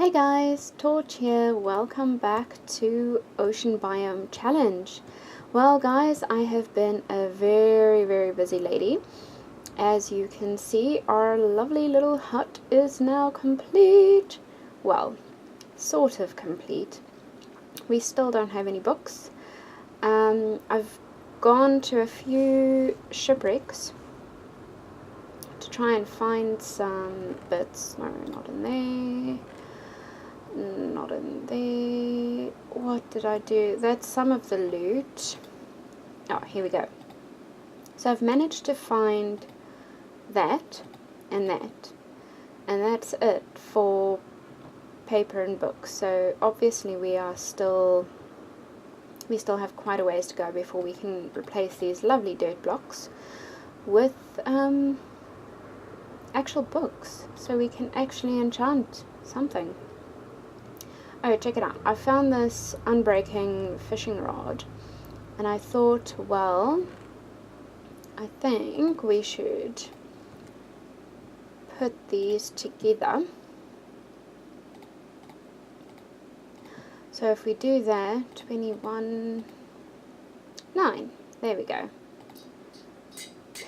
Hey guys, Torch here. Welcome back to Ocean Biome Challenge. Well guys, I have been a very busy lady. As you can see, our lovely little hut is now complete. Well, sort of complete. We still don't have any books. I've gone to a few shipwrecks to try and find some bits. No, not in there. Not in there. What did I do? That's some of the loot. Oh, here we go. So I've managed to find that and that. And that's it for paper and books. So obviously we still have quite a ways to go before we can replace these lovely dirt blocks with actual books. So we can actually enchant something. Oh, check it out. I found this unbreaking fishing rod, and I thought, well, I think we should put these together. So if we do that, 21, 9, there we go.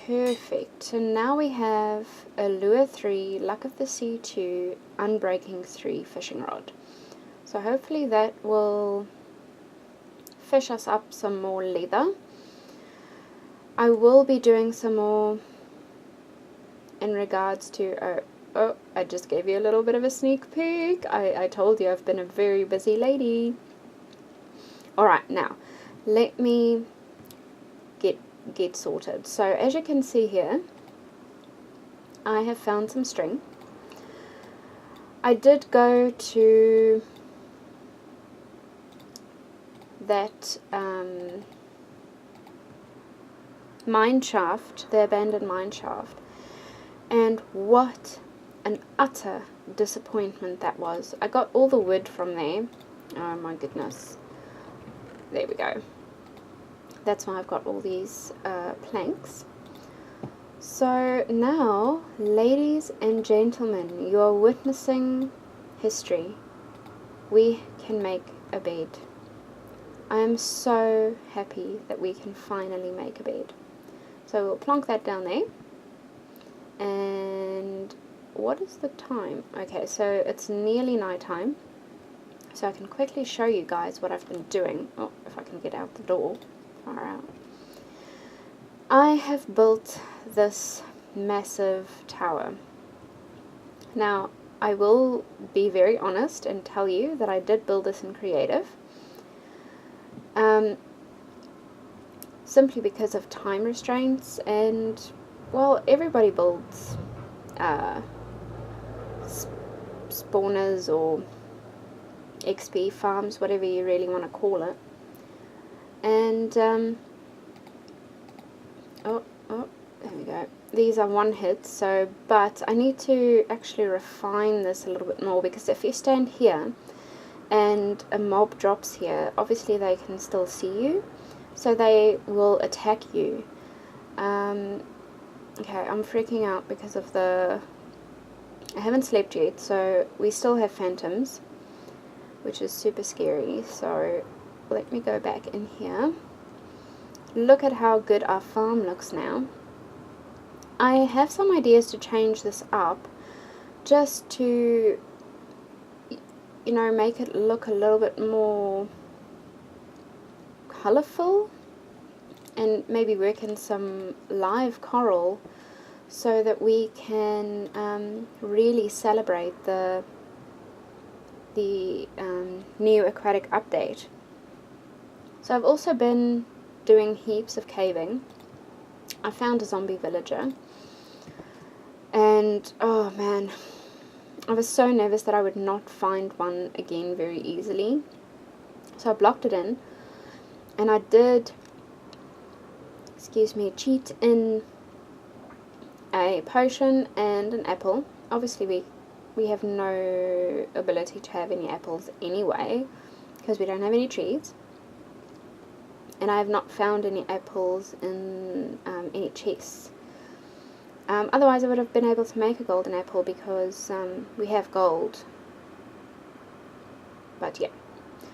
Perfect. So now we have a Lure 3, Luck of the Sea 2, Unbreaking 3 fishing rod. So hopefully that will fish us up some more leather. I will be doing some more in regards to, oh, I just gave you a little bit of a sneak peek. I told you I've been a very busy lady. Alright, now, let me get sorted. So as you can see here, I have found some string. I did go to that mine shaft, the abandoned mine shaft, and what an utter disappointment that was. I got all the wood from there. Oh my goodness. There we go. That's why I've got all these planks. So now, ladies and gentlemen, you are witnessing history. We can make a bed. I am so happy that we can finally make a bed. So we'll plonk that down there. And what is the time? Okay, so it's nearly night time. So I can quickly show you guys what I've been doing. Oh, if I can get out the door. Far out. I have built this massive tower. Now, I will be very honest and tell you that I did build this in creative. Simply because of time restraints, and well, everybody builds spawners or XP farms, whatever you really want to call it. And oh, there we go. These are one hit, so but I need to actually refine this a little bit more, because if you stand here and a mob drops here, obviously they can still see you, so they will attack you. Okay, I'm freaking out because of I haven't slept yet, so we still have phantoms, which is super scary. So let me go back in here. Look at how good our farm looks now. I have some ideas to change this up, just to, you know, make it look a little bit more colorful, and maybe work in some live coral so that we can really celebrate the new Aquatic update. So I've also been doing heaps of caving. I found a zombie villager, and oh man, I was so nervous that I would not find one again very easily. So I blocked it in, and I did, cheat in a potion and an apple. Obviously we have no ability to have any apples anyway, because we don't have any trees. And I have not found any apples in any chests. Otherwise I would have been able to make a golden apple, because we have gold. But yeah.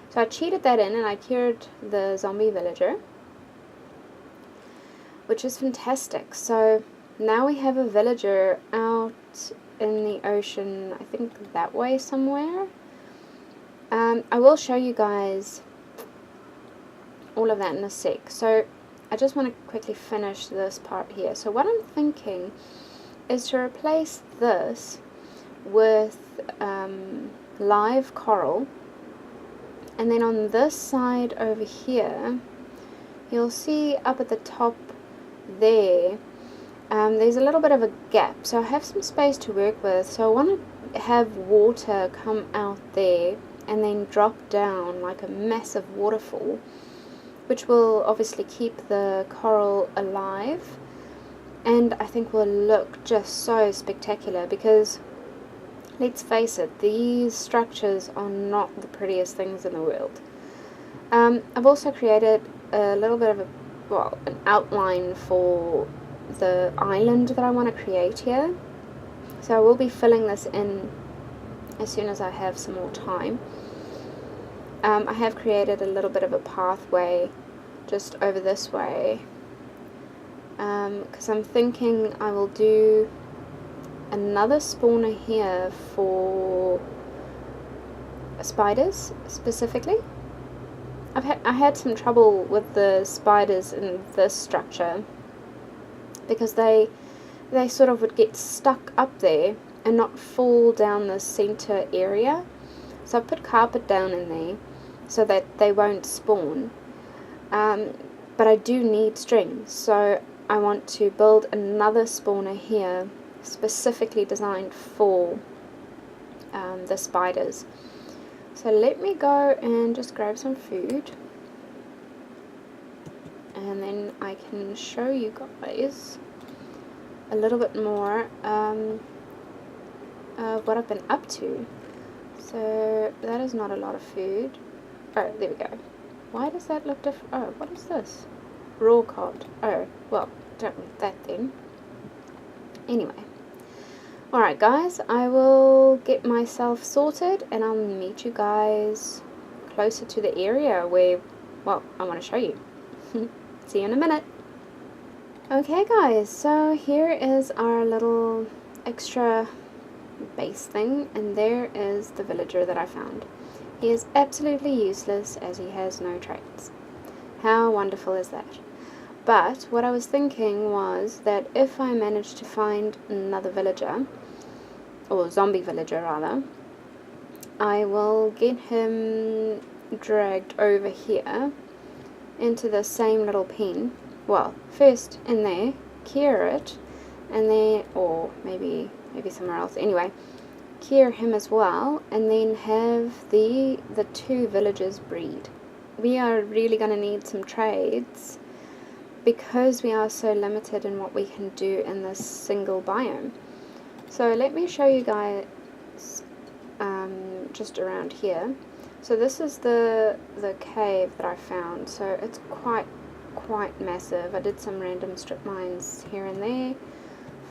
So I cheated that in and I cured the zombie villager, which is fantastic. So now we have a villager out in the ocean, I think that way somewhere. I will show you guys all of that in a sec. So I just want to quickly finish this part here. So what I'm thinking is to replace this with live coral, and then on this side over here you'll see up at the top there, there's a little bit of a gap, so I have some space to work with. So I want to have water come out there and then drop down like a massive waterfall, which will obviously keep the coral alive, and I think will look just so spectacular, because let's face it, these structures are not the prettiest things in the world. I've also created a little bit of an outline for the island that I want to create here. So I will be filling this in as soon as I have some more time. I have created a little bit of a pathway just over this way, because I'm thinking I will do another spawner here for spiders specifically. I had some trouble with the spiders in this structure because they sort of would get stuck up there and not fall down the center area. So I put carpet down in there so that they won't spawn. But I do need strings, so I want to build another spawner here specifically designed for the spiders. So let me go and just grab some food, and then I can show you guys a little bit more of what I've been up to. So that is not a lot of food. Oh, there we go. Why does that look different? Oh, what is this? Raw cod. Oh, well, don't want that then. Anyway. Alright guys, I will get myself sorted and I'll meet you guys closer to the area where, well, I want to show you. See you in a minute. Okay guys, so here is our little extra base thing, and there is the villager that I found. He is absolutely useless as he has no traits. How wonderful is that? But what I was thinking was that if I managed to find another villager, or zombie villager rather, I will get him dragged over here into the same little pen. Well, first in there, cure it, and then, or maybe somewhere else. Anyway, cure him as well, and then have the two villagers breed. We are really going to need some trades because we are so limited in what we can do in this single biome. So let me show you guys just around here. So this is the cave that I found. So it's quite massive. I did some random strip mines here and there.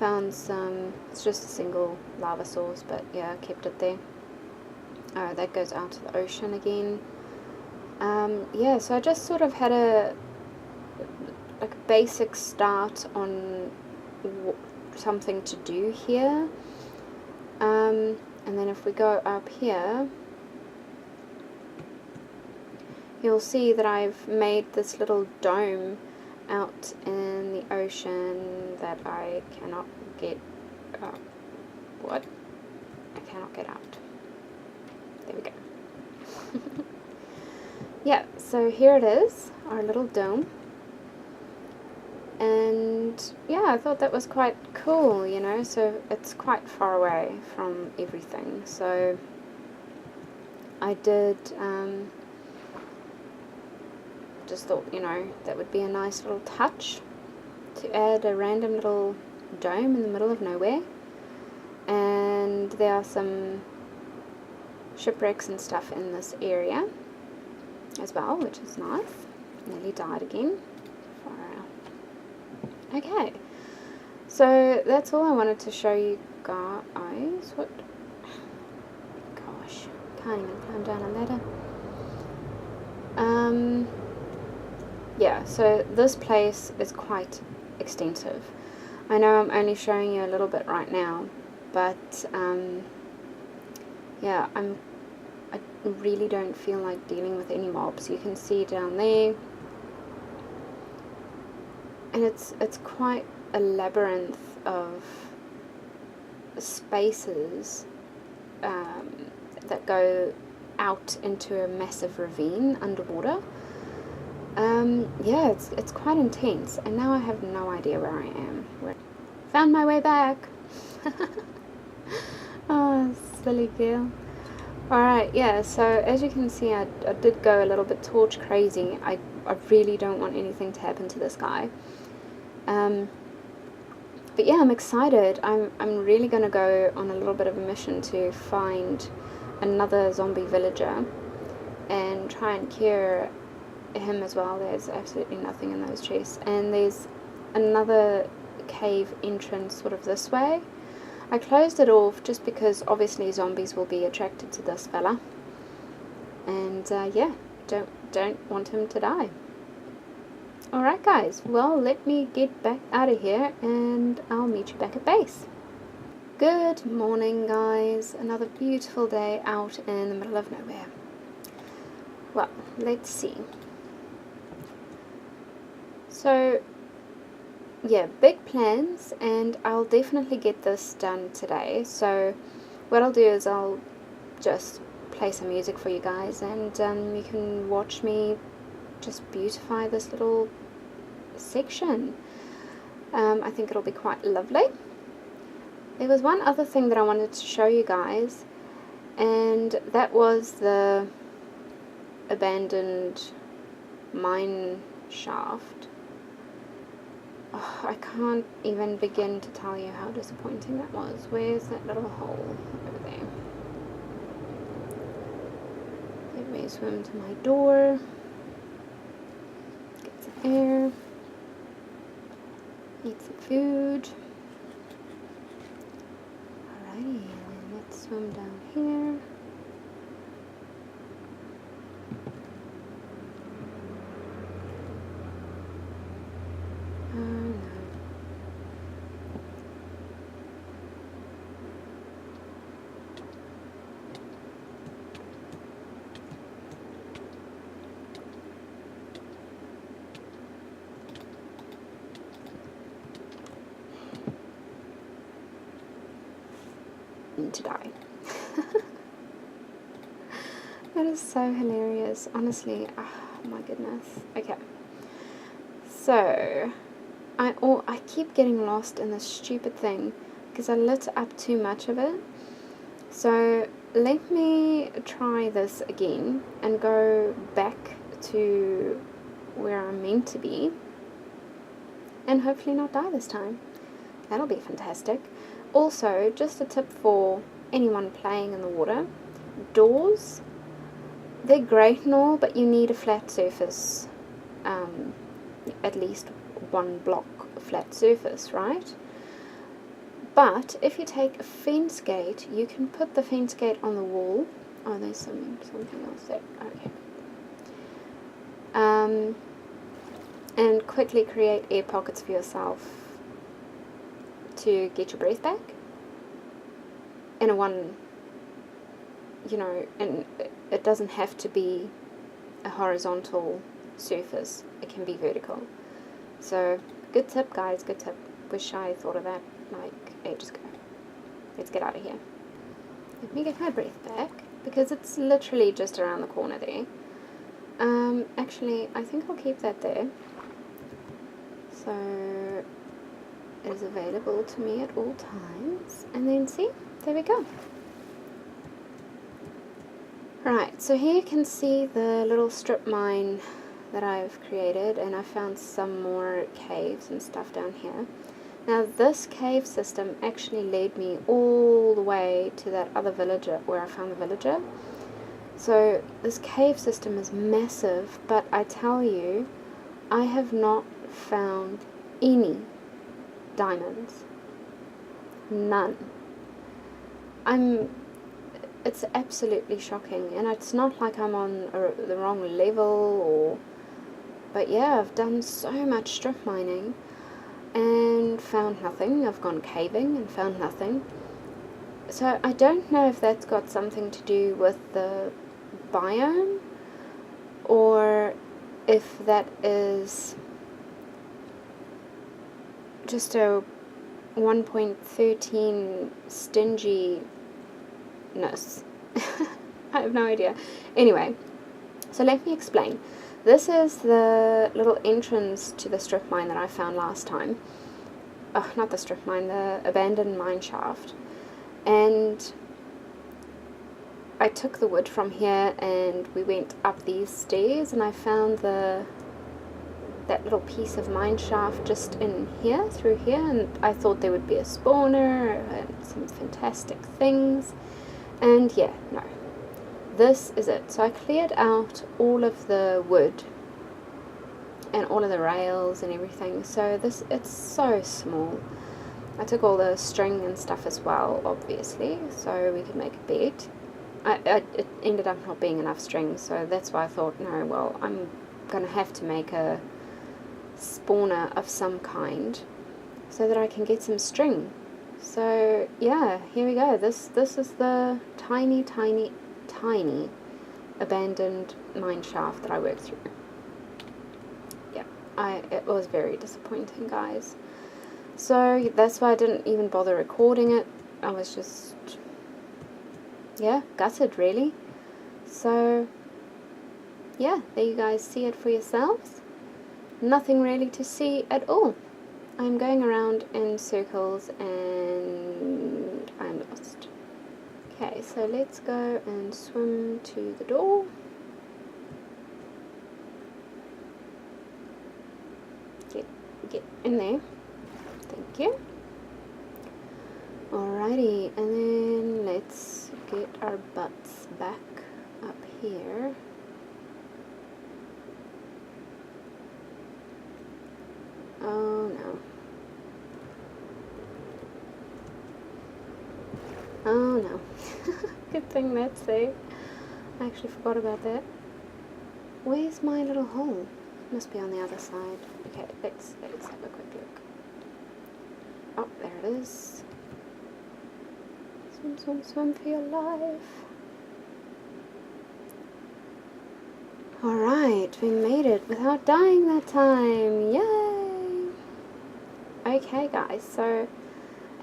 Found some, it's just a single lava source, but yeah, I kept it there. Oh, that goes out to the ocean again. Yeah, so I just sort of had a basic start on something to do here, and then if we go up here, you'll see that I've made this little dome out in the ocean that I cannot get what? I cannot get out. There we go. Yeah, so here it is, our little dome. And yeah, I thought that was quite cool, you know, so it's quite far away from everything. So I did, just thought, you know, that would be a nice little touch to add a random little dome in the middle of nowhere. And there are some shipwrecks and stuff in this area as well, which is nice. Nearly died again. Okay, so that's all I wanted to show you guys. What? Gosh, can't even climb down a ladder. Yeah, so this place is quite extensive. I know I'm only showing you a little bit right now, but yeah, I really don't feel like dealing with any mobs. You can see down there, and it's quite a labyrinth of spaces that go out into a massive ravine underwater. Yeah, it's quite intense, and now I have no idea where I am. Found my way back. Oh, silly girl. Alright, yeah, so as you can see, I did go a little bit torch crazy. I really don't want anything to happen to this guy. But yeah, I'm excited. I'm really going to go on a little bit of a mission to find another zombie villager and try and cure him as well. There's absolutely nothing in those chests. And there's another cave entrance sort of this way. I closed it off just because obviously zombies will be attracted to this fella. And yeah, don't want him to die. Alright guys, well, let me get back out of here and I'll meet you back at base. Good morning guys, another beautiful day out in the middle of nowhere. Well, let's see. So, yeah, big plans, and I'll definitely get this done today. So what I'll do is I'll just play some music for you guys, and you can watch me just beautify this little section. I think it'll be quite lovely. There was one other thing that I wanted to show you guys, and that was the abandoned mine shaft. Oh, I can't even begin to tell you how disappointing that was. Where's that little hole over there? Let me swim to my door. Get some air. Eat some food. Alrighty, and then let's swim down here. No. To die. That is so hilarious, honestly. Oh my goodness. Okay, so I keep getting lost in this stupid thing because I lit up too much of it. So let me try this again and go back to where I'm meant to be and hopefully not die this time. That'll be fantastic. Also, just a tip for anyone playing in the water, doors, they're great and all, but you need a flat surface, at least one block flat surface, right? But if you take a fence gate, you can put the fence gate on the wall. Oh, there's something else there. Okay. And quickly create air pockets for yourself to get your breath back in a one, you know, and it doesn't have to be a horizontal surface, it can be vertical. So good tip guys, good tip. Wish I thought of that like ages ago. Let's get out of here. Let me get my breath back because it's literally just around the corner there. Actually I think I'll keep that there, so it is available to me at all times. And then see, there we go. Right, so here you can see the little strip mine that I've created, and I found some more caves and stuff down here. Now this cave system actually led me all the way to that other villager where I found the villager. So this cave system is massive, but I tell you, I have not found any diamonds. None. it's absolutely shocking, and it's not like I'm on the wrong level, but yeah, I've done so much strip mining and found nothing. I've gone caving and found nothing. So I don't know if that's got something to do with the biome, or if that is just a 1.13 stinginess. I have no idea. Anyway, so let me explain. This is the little entrance to the strip mine that I found last time. Oh, not the strip mine, the abandoned mine shaft. And I took the wood from here and we went up these stairs, and I found that little piece of mine shaft just in here, through here, and I thought there would be a spawner and some fantastic things, and yeah, no. This is it. So I cleared out all of the wood and all of the rails and everything, so it's so small. I took all the string and stuff as well, obviously, so we could make a bed. It ended up not being enough string, so that's why I thought, no, well, I'm going to have to make a spawner of some kind so that I can get some string. So yeah, here we go. This is the tiny abandoned mine shaft that I worked through. Yeah, it was very disappointing, guys. So that's why I didn't even bother recording it. I was just, yeah, gutted really. So yeah, there you guys see it for yourselves. Nothing really to see at all. I'm going around in circles and I'm lost. Okay, so let's go and swim to the door. Get in there. Thank you. Alrighty, and then let's get our butts back up here. Oh no. Oh no. Good thing that's there. I actually forgot about that. Where's my little hole? Must be on the other side. Okay, let's have a quick look. Oh, there it is. Swim, swim, swim for your life. Alright, we made it without dying that time. Yay! Okay guys, so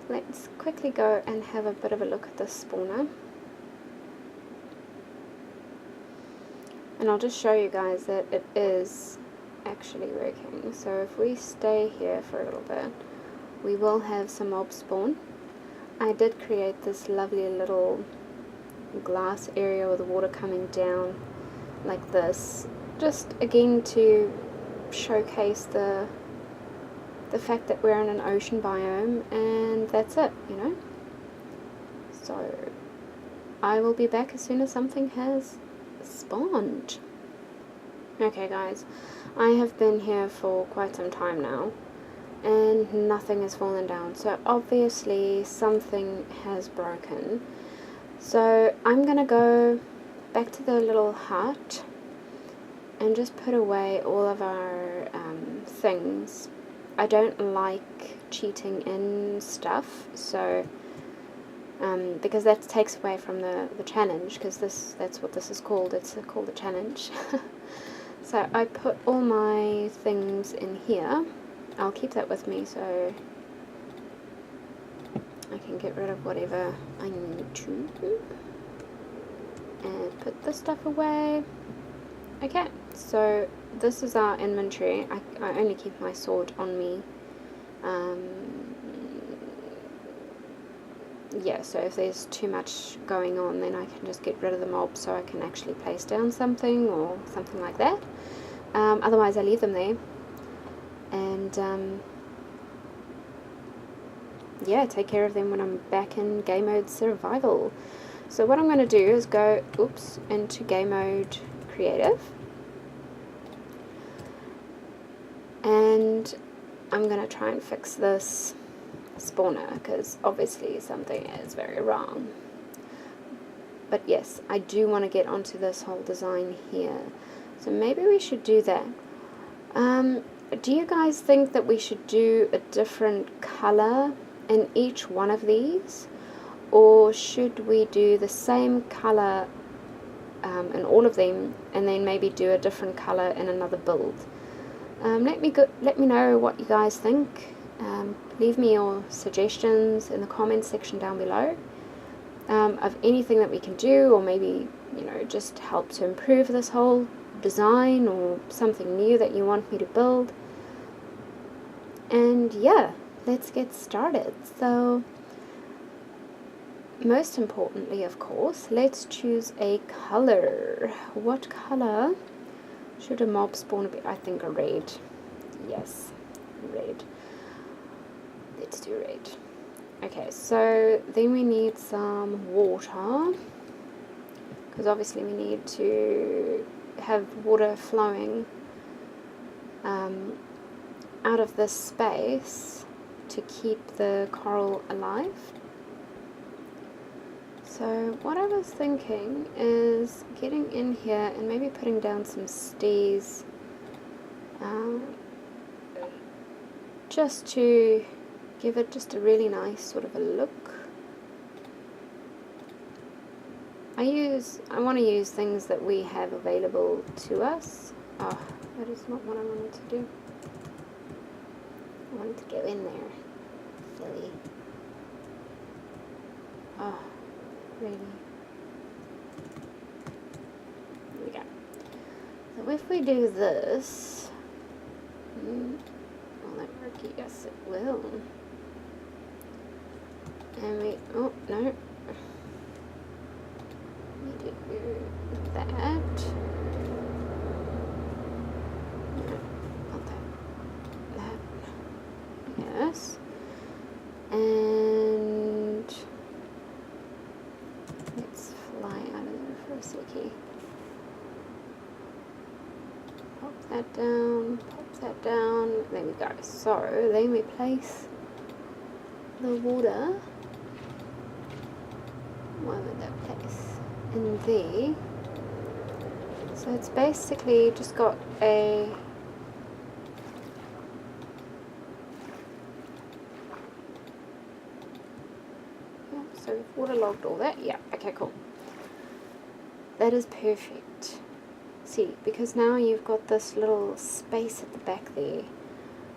let's quickly go and have a bit of a look at this spawner. And I'll just show you guys that it is actually working. So if we stay here for a little bit, we will have some mobs spawn. I did create this lovely little glass area with the water coming down like this, just again to showcase the fact that we're in an ocean biome, and that's it, you know. So I will be back as soon as something has spawned. Okay guys, I have been here for quite some time now and nothing has fallen down, so obviously something has broken. So I'm gonna go back to the little hut and just put away all of our things. I don't like cheating in stuff, so because that takes away from the challenge, because that's what this is called. It's called a challenge. So I put all my things in here. I'll keep that with me so I can get rid of whatever I need to. And put this stuff away. Okay, so this is our inventory. I only keep my sword on me. Yeah, so if there's too much going on, then I can just get rid of the mob so I can actually place down something or something like that. Otherwise I leave them there. And yeah, take care of them when I'm back in game mode survival. So what I'm going to do is go into game mode creative, and I'm going to try and fix this spawner because obviously something is very wrong. But yes, I do want to get onto this whole design here. So maybe we should do that. Do you guys think that we should do a different color in each one of these? Or should we do the same color in all of them, and then maybe do a different color in another build? Let me know what you guys think. Leave me your suggestions in the comments section down below of anything that we can do, or maybe, you know, just help to improve this whole design, or something new that you want me to build. And yeah, let's get started. So most importantly, of course, let's choose a color. What color should a mob spawner be? I think a red. Yes, red. Let's do red. Okay, so then we need some water, because obviously we need to have water flowing out of this space to keep the coral alive. So what I was thinking is getting in here and maybe putting down some stairs, just to give it just a really nice sort of a look. I want to use things that we have available to us. Oh, that is not what I wanted to do. I wanted to go in there. Silly. Oh, really? Here we go. So if we do this, will that work? Yes, it will. And we, oh no, we do that. No, not that. That. Yes. And let's fly out of there for a seckie. Pop that down, pop that down. There we go. So then we place the water. Where would that place? In there. So it's basically just got a so we've waterlogged all that. Yeah, okay, cool. That is perfect. See, because now you've got this little space at the back there,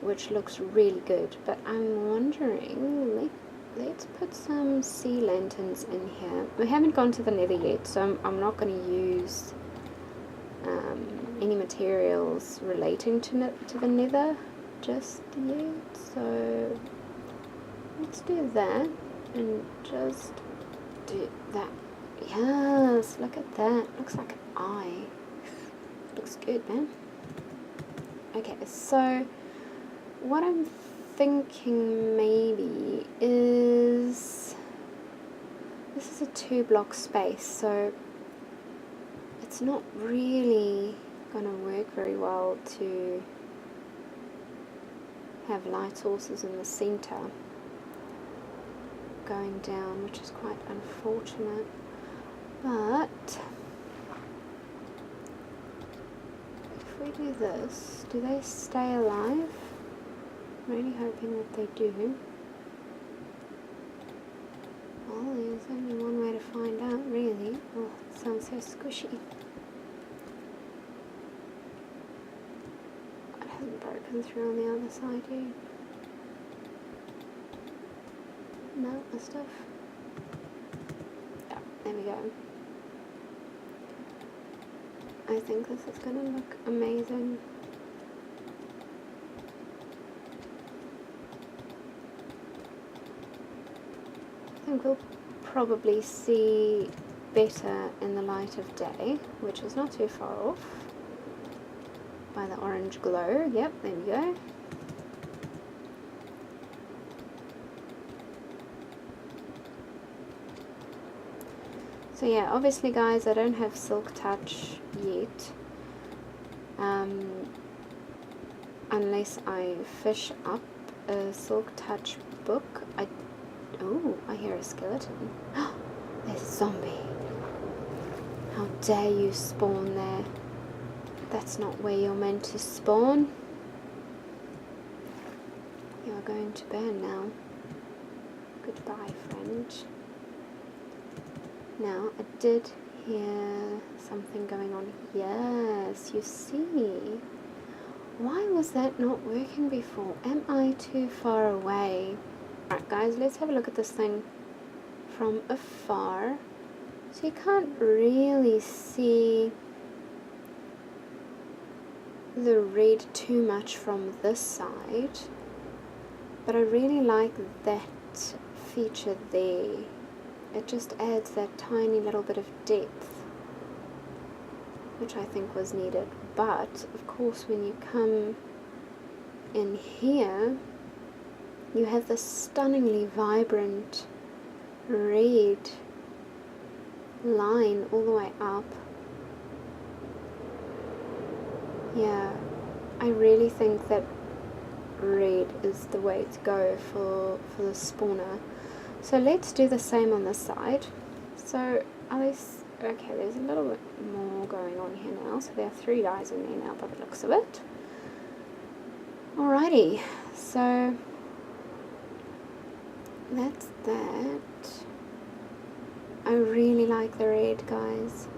which looks really good. But I'm wondering, let's put some sea lanterns in here. We haven't gone to the nether yet, so I'm not going to use any materials relating to the nether just yet. So let's do that and just do that. Yes, look at that. Looks like an eye. Looks good, man. Okay, so what I'm thinking maybe is, this is a 2-block space, so it's not really going to work very well to have light sources in the center going down, which is quite unfortunate. But if we do this, do they stay alive? I'm really hoping that they do. Well, there's only one way to find out, really. Oh, it sounds so squishy. It hasn't broken through on the other side yet. No, the stuff. Yeah, there we go. I think this is going to look amazing. I think we'll probably see better in the light of day, which is not too far off, by the orange glow. Yep, there we go. So yeah, obviously guys, I don't have Silk Touch yet, unless I fish up a Silk Touch book. Oh, I hear a skeleton. There's a zombie. How dare you spawn there? That's not where you're meant to spawn. You are going to burn now. Goodbye, friend. Now, I did hear something going on. Yes, you see. Why was that not working before? Am I too far away? Alright guys, let's have a look at this thing from afar. So you can't really see the red too much from this side, but I really like that feature there. It just adds that tiny little bit of depth, which I think was needed. But of course when you come in here, you have this stunningly vibrant red line all the way up. Yeah, I really think that red is the way to go for the spawner. So let's do the same on this side. So okay, there's a little bit more going on here now. So there are 3 dyes in there now by the looks of it. Alrighty, so that's that. I really like the red, guys.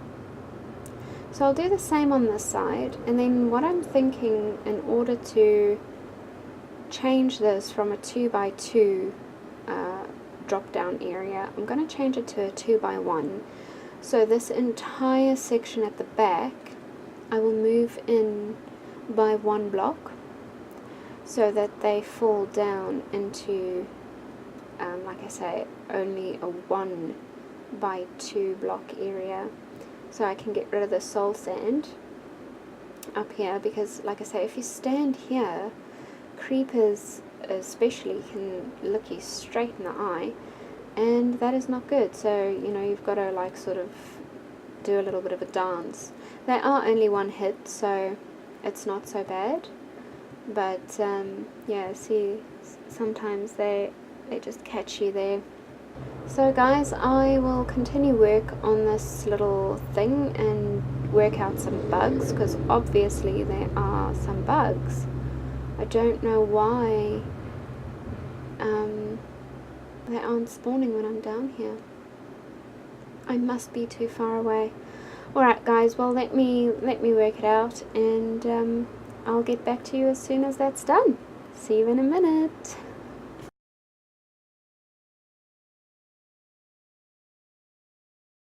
So I'll do the same on this side, and then what I'm thinking, in order to change this from a 2x2 drop down area, I'm going to change it to a 2x1. So this entire section at the back, I will move in by 1 block, so that they fall down into, like I say, only a 1x2 block area. So I can get rid of the soul sand up here, because like I say, if you stand here, creepers especially can look you straight in the eye, and that is not good. So you know, you've got to like sort of do a little bit of a dance. They are only 1 hit, so it's not so bad, but yeah, see, sometimes they just catch you there. So guys, I will continue work on this little thing and work out some bugs, because obviously there are some bugs. I don't know why they aren't spawning when I'm down here. I must be too far away. Alright guys, well let me work it out, and I'll get back to you as soon as that's done. See you in a minute.